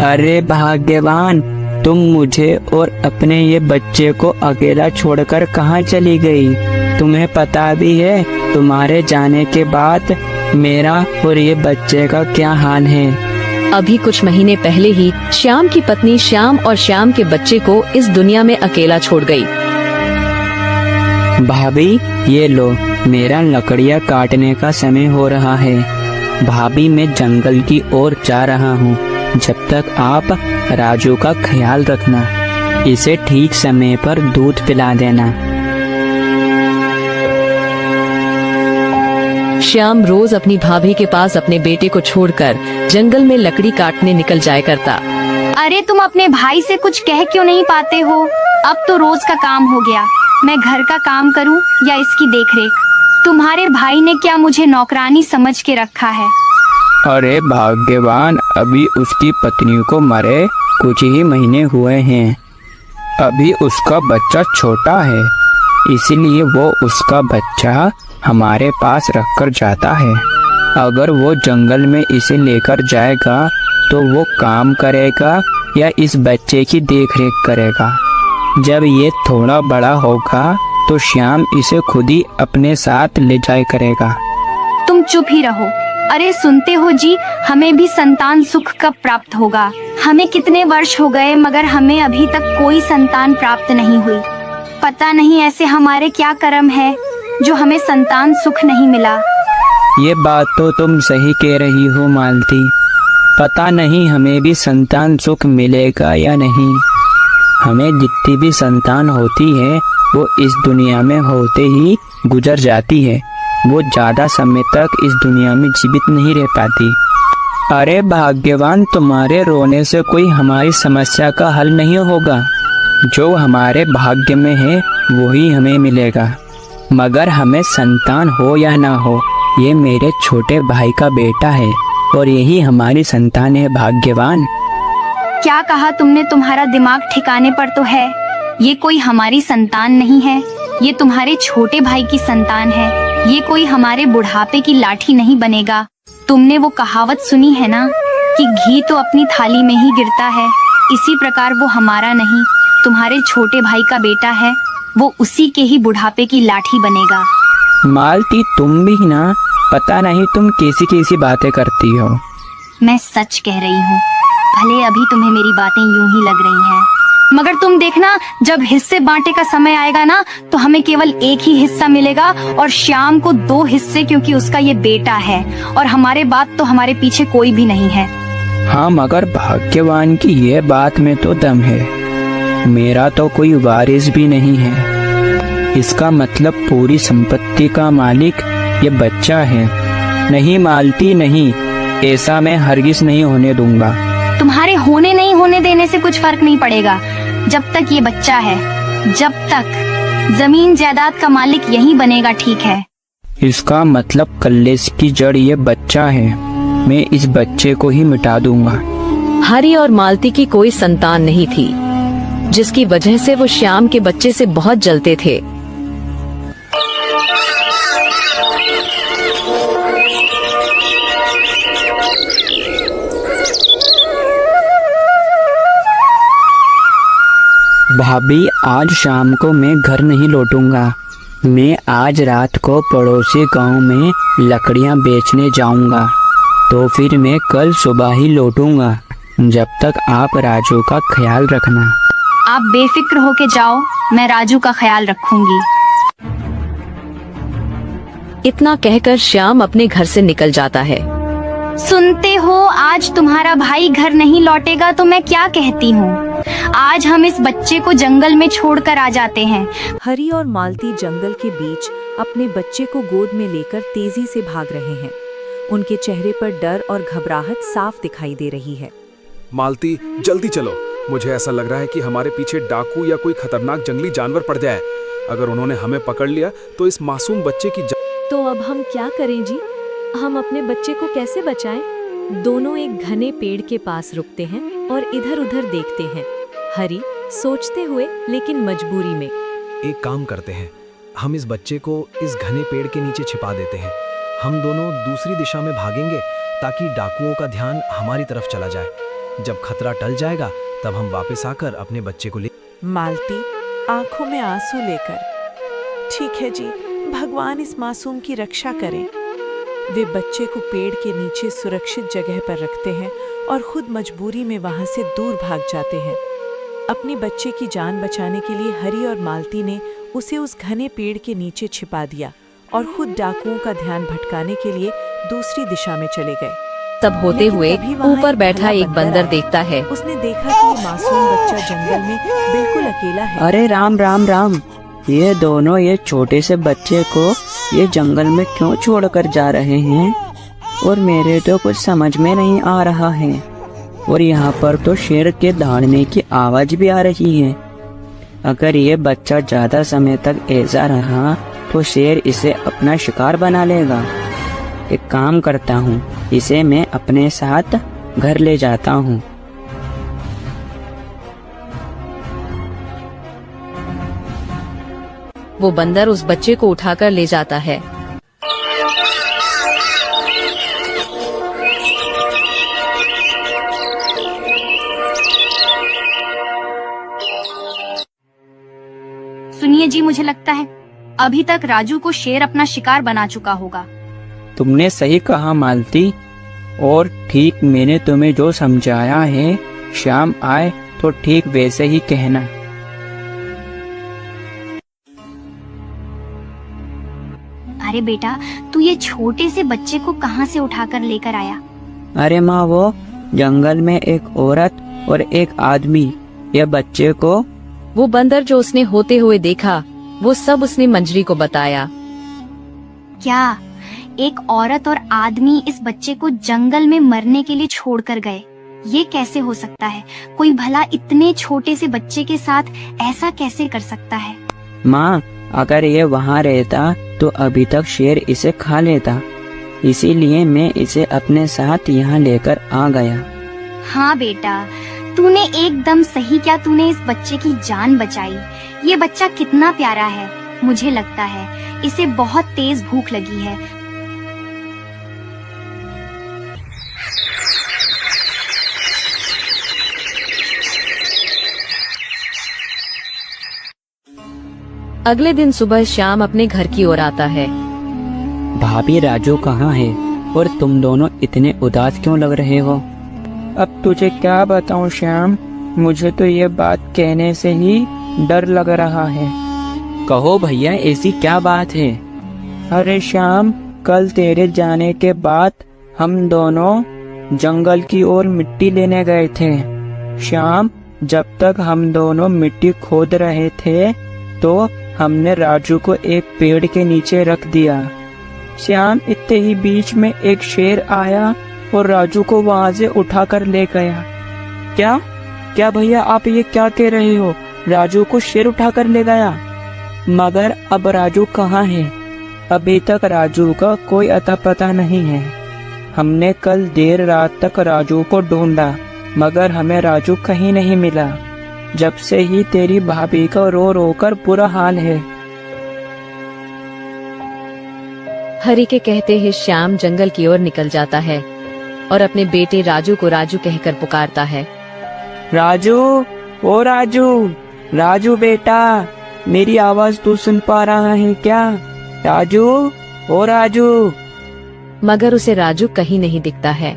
अरे भाग्यवान, तुम मुझे और अपने ये बच्चे को अकेला छोड़कर कहाँ चली गई? तुम्हें पता भी है तुम्हारे जाने के बाद मेरा और ये बच्चे का क्या हाल है? अभी कुछ महीने पहले ही श्याम की पत्नी श्याम और श्याम के बच्चे को इस दुनिया में अकेला छोड़ गई। भाभी, ये लो, मेरा लकड़ियाँ काटने का समय हो रहा है। भाभी, मैं जंगल की ओर जा रहा हूँ। जब तक आप राजू का ख्याल रखना, इसे ठीक समय पर दूध पिला देना। श्याम रोज अपनी भाभी के पास अपने बेटे को छोड़कर जंगल में लकड़ी काटने निकल जाया करता। अरे तुम अपने भाई से कुछ कह क्यों नहीं पाते हो? अब तो रोज का काम हो गया। मैं घर का काम करूं या इसकी देखरेख? तुम्हारे भाई ने क्या मुझे नौकरानी समझ के रखा है? अरे भाग्यवान, अभी उसकी पत्नी को मरे कुछ ही महीने हुए हैं। अभी उसका बच्चा छोटा है, इसलिए वो उसका बच्चा हमारे पास रखकर जाता है। अगर वो जंगल में इसे लेकर जाएगा तो वो काम करेगा या इस बच्चे की देखरेख करेगा। जब ये थोड़ा बड़ा होगा तो श्याम इसे खुद ही अपने साथ ले जाया करेगा। तुम चुप ही रहो। अरे सुनते हो जी, हमें भी संतान सुख कब प्राप्त होगा? हमें कितने वर्ष हो गए मगर हमें अभी तक कोई संतान प्राप्त नहीं हुई। पता नहीं ऐसे हमारे क्या कर्म है जो हमें संतान सुख नहीं मिला। ये बात तो तुम सही कह रही हो मालती। पता नहीं हमें भी संतान सुख मिलेगा या नहीं। हमें जितनी भी संतान होती है वो इस दुनिया में होते ही गुजर जाती है। वो ज़्यादा समय तक इस दुनिया में जीवित नहीं रह पाती। अरे भाग्यवान, तुम्हारे रोने से कोई हमारी समस्या का हल नहीं होगा। जो हमारे भाग्य में है वही हमें मिलेगा। मगर हमें संतान हो या ना हो, ये मेरे छोटे भाई का बेटा है और यही हमारी संतान है भाग्यवान। क्या कहा तुमने? तुम्हारा दिमाग ठिकाने पर तो है? ये कोई हमारी संतान नहीं है, ये तुम्हारे छोटे भाई की संतान है। ये कोई हमारे बुढ़ापे की लाठी नहीं बनेगा। तुमने वो कहावत सुनी है ना कि घी तो अपनी थाली में ही गिरता है, इसी प्रकार वो हमारा नहीं, तुम्हारे छोटे भाई का बेटा है। वो उसी के ही बुढ़ापे की लाठी बनेगा। मालती, तुम भी ना, पता नहीं तुम कैसी कैसी बातें करती हो। मैं सच कह रही हूँ, भले अभी तुम्हें मेरी बातें यूं ही लग रही हैं, मगर तुम देखना, जब हिस्से बांटे का समय आएगा ना तो हमें केवल एक ही हिस्सा मिलेगा और श्याम को 2 हिस्से, क्योंकि उसका ये बेटा है और हमारे बाद तो हमारे पीछे कोई भी नहीं है। हाँ, मगर भाग्यवान की ये बात में तो दम है। मेरा तो कोई वारिस भी नहीं है। इसका मतलब पूरी संपत्ति का मालिक ये बच्चा है। नहीं मालती, नहीं, ऐसा मैं हरगिज नहीं होने दूंगा। तुम्हारे होने नहीं होने देने से कुछ फर्क नहीं पड़ेगा। जब तक ये बच्चा है, जब तक जमीन जायदाद का मालिक यही बनेगा, ठीक है? इसका मतलब कलेश की जड़ ये बच्चा है। मैं इस बच्चे को ही मिटा दूंगा। हरि और मालती की कोई संतान नहीं थी, जिसकी वजह से वो श्याम के बच्चे से बहुत जलते थे। भाभी, आज शाम को मैं घर नहीं लौटूंगा। मैं आज रात को पड़ोसी गांव में लकड़ियां बेचने जाऊंगा, तो फिर मैं कल सुबह ही लौटूंगा। जब तक आप राजू का ख्याल रखना। आप बेफिक्र होके जाओ, मैं राजू का ख्याल रखूंगी। इतना कहकर श्याम अपने घर से निकल जाता है। सुनते हो, आज तुम्हारा भाई घर नहीं लौटेगा तो मैं क्या कहती हूँ? आज हम इस बच्चे को जंगल में छोड़कर आ जाते हैं। हरि और मालती जंगल के बीच अपने बच्चे को गोद में लेकर तेजी से भाग रहे हैं। उनके चेहरे पर डर और घबराहट साफ दिखाई दे रही है। मालती, जल्दी चलो। मुझे ऐसा लग रहा है कि हमारे पीछे डाकू या कोई खतरनाक जंगली जानवर पड़ जाए। अगर उन्होंने हमें पकड़ लिया तो इस मासूम बच्चे की तो अब हम क्या करें जी? हम अपने बच्चे को कैसे बचाएं? दोनों एक घने पेड़ के पास रुकते हैं और इधर उधर देखते हैं। हरि सोचते हुए लेकिन मजबूरी में। एक काम करते हैं, हम इस बच्चे को इस घने पेड़ के नीचे छिपा देते हैं। हम दोनों दूसरी दिशा में भागेंगे ताकि डाकुओं का ध्यान हमारी तरफ चला जाए। जब खतरा टल जाएगा तब हम वापस आकर अपने बच्चे को ले। मालती आंखों में आंसू लेकर, ठीक है जी, भगवान इस मासूम की रक्षा करें। वे बच्चे को पेड़ के नीचे सुरक्षित जगह पर रखते हैं और खुद मजबूरी में वहां से दूर भाग जाते हैं। अपने बच्चे की जान बचाने के लिए हरी और मालती ने उसे उस घने पेड़ के नीचे छिपा दिया और खुद डाकुओं का ध्यान भटकाने के लिए दूसरी दिशा में चले गए। तब होते लेकिन हुए तभी वहां ऊपर एक बैठा भला एक बंदर आया। देखता है। उसने देखा कि ये मासूम बच्चा जंगल में बिल्कुल अकेला है। अरे राम राम राम, ये दोनों ये छोटे से बच्चे को ये जंगल में क्यों छोड़कर जा रहे हैं? और मेरे तो कुछ समझ में नहीं आ रहा है। और यहाँ पर तो शेर के दौड़ने की आवाज भी आ रही है। अगर ये बच्चा ज्यादा समय तक ऐसा रहा तो शेर इसे अपना शिकार बना लेगा। एक काम करता हूँ, इसे मैं अपने साथ घर ले जाता हूँ। वो बंदर उस बच्चे को उठाकर ले जाता है। सुनिए जी, मुझे लगता है अभी तक राजू को शेर अपना शिकार बना चुका होगा। तुमने सही कहा मालती, और ठीक मैंने तुम्हें जो समझाया है, शाम आए तो ठीक वैसे ही कहना। अरे बेटा, तू ये छोटे से बच्चे को कहाँ से उठाकर लेकर आया? अरे माँ, वो जंगल में एक औरत और एक आदमी ये बच्चे को। वो बंदर जो उसने होते हुए देखा, वो सब उसने मंजरी को बताया। क्या एक औरत और आदमी इस बच्चे को जंगल में मरने के लिए छोड़कर गए? ये कैसे हो सकता है? कोई भला इतने छोटे से बच्चे के साथ ऐसा कैसे कर सकता है? माँ, अगर ये वहाँ रहता तो अभी तक शेर इसे खा लेता, इसीलिए मैं इसे अपने साथ यहाँ लेकर आ गया। हाँ बेटा, तूने एकदम सही किया। तूने इस बच्चे की जान बचाई। ये बच्चा कितना प्यारा है। मुझे लगता है इसे बहुत तेज भूख लगी है। अगले दिन सुबह श्याम अपने घर की ओर आता है। भाभी, राजू कहाँ है? और तुम दोनों इतने उदास क्यों लग रहे हो? अब तुझे क्या बताऊं श्याम, मुझे तो ये बात कहने से ही डर लग रहा है। कहो भैया, ऐसी क्या बात है? अरे श्याम, कल तेरे जाने के बाद हम दोनों जंगल की ओर मिट्टी लेने गए थे। श्याम, जब तक हम दोनों मिट्टी खोद रहे थे तो हमने राजू को एक पेड़ के नीचे रख दिया। श्याम, इतने ही बीच में एक शेर आया और राजू को वहां से उठाकर ले गया। क्या क्या भैया, आप ये क्या कह रहे हो? राजू को शेर उठाकर ले गया? मगर अब राजू कहाँ है? अभी तक राजू का कोई अता पता नहीं है। हमने कल देर रात तक राजू को ढूंढा, मगर हमें राजू कहीं नहीं मिला। जब से ही तेरी भाभी का रो रो कर बुरा हाल है। हरि के कहते ही श्याम जंगल की ओर निकल जाता है और अपने बेटे राजू को राजू कहकर पुकारता है। राजू, ओ राजू, राजू बेटा, मेरी आवाज तू सुन पा रहा है क्या? राजू, ओ राजू। मगर उसे राजू कहीं नहीं दिखता है।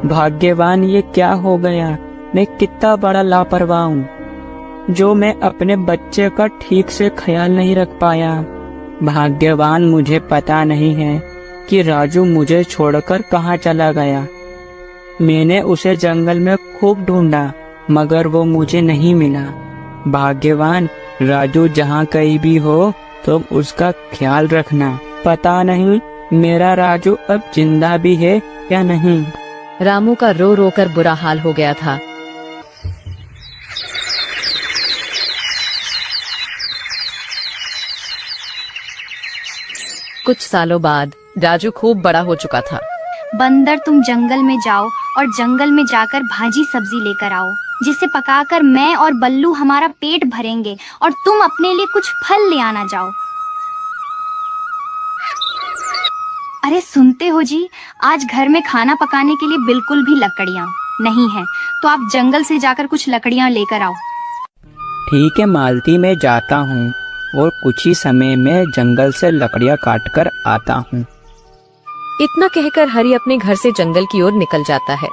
भाग्यवान, ये क्या हो गया? मैं कितना बड़ा लापरवाह हूँ जो मैं अपने बच्चे का ठीक से ख्याल नहीं रख पाया। भाग्यवान, मुझे पता नहीं है कि राजू मुझे छोड़कर कहाँ चला गया। मैंने उसे जंगल में खूब ढूंढा, मगर वो मुझे नहीं मिला। भाग्यवान, राजू जहाँ कहीं भी हो तुम उसका ख्याल रखना। पता नहीं मेरा राजू अब जिंदा भी है या नहीं। रामू का रो रो कर बुरा हाल हो गया था। कुछ सालों बाद राजू खूब बड़ा हो चुका था। बंदर, तुम जंगल में जाओ और जंगल में जाकर भाजी सब्जी लेकर आओ, जिसे पकाकर मैं और बल्लू हमारा पेट भरेंगे, और तुम अपने लिए कुछ फल ले आना जाओ। अरे सुनते हो जी, आज घर में खाना पकाने के लिए बिल्कुल भी लकड़ियाँ नहीं है, तो आप जंगल से जाकर कुछ लकड़ियाँ लेकर आओ। ठीक है मालती, मैं जाता हूँ और कुछ ही समय में जंगल से लकड़ियाँ काट कर आता हूँ। इतना कहकर हरि अपने घर से जंगल की ओर निकल जाता है।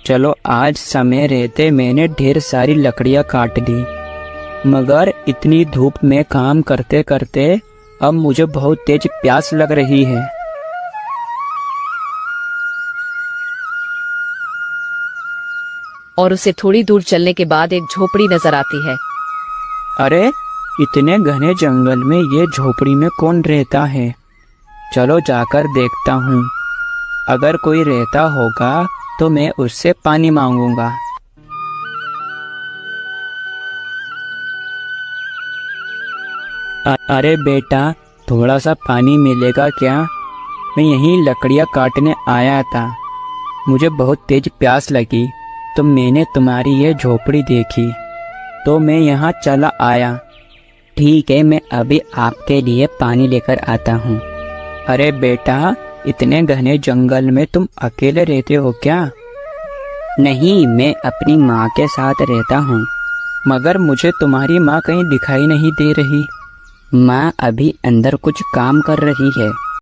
चलो, आज समय रहते मैंने ढेर सारी लकड़ियाँ काट दी, मगर इतनी धूप में काम करते करते अब मुझे बहुत तेज प्यास लग रही है। और उसे थोड़ी दूर चलने के बाद एक झोपड़ी नजर आती है। अरे, इतने घने जंगल में ये झोपड़ी में कौन रहता है? चलो जाकर देखता हूँ। अगर कोई रहता होगा तो मैं उससे पानी मांगूंगा। अरे बेटा, थोड़ा सा पानी मिलेगा क्या? मैं यहीं लकड़ियाँ काटने आया था, मुझे बहुत तेज प्यास लगी तो मैंने तुम्हारी ये झोपड़ी देखी तो मैं यहाँ चला आया। ठीक है, मैं अभी आपके लिए पानी लेकर आता हूँ। अरे बेटा, इतने घने जंगल में तुम अकेले रहते हो क्या? नहीं, मैं अपनी माँ के साथ रहता हूँ। मगर मुझे तुम्हारी माँ कहीं दिखाई नहीं दे रही। माँ अभी अंदर कुछ काम कर रही है।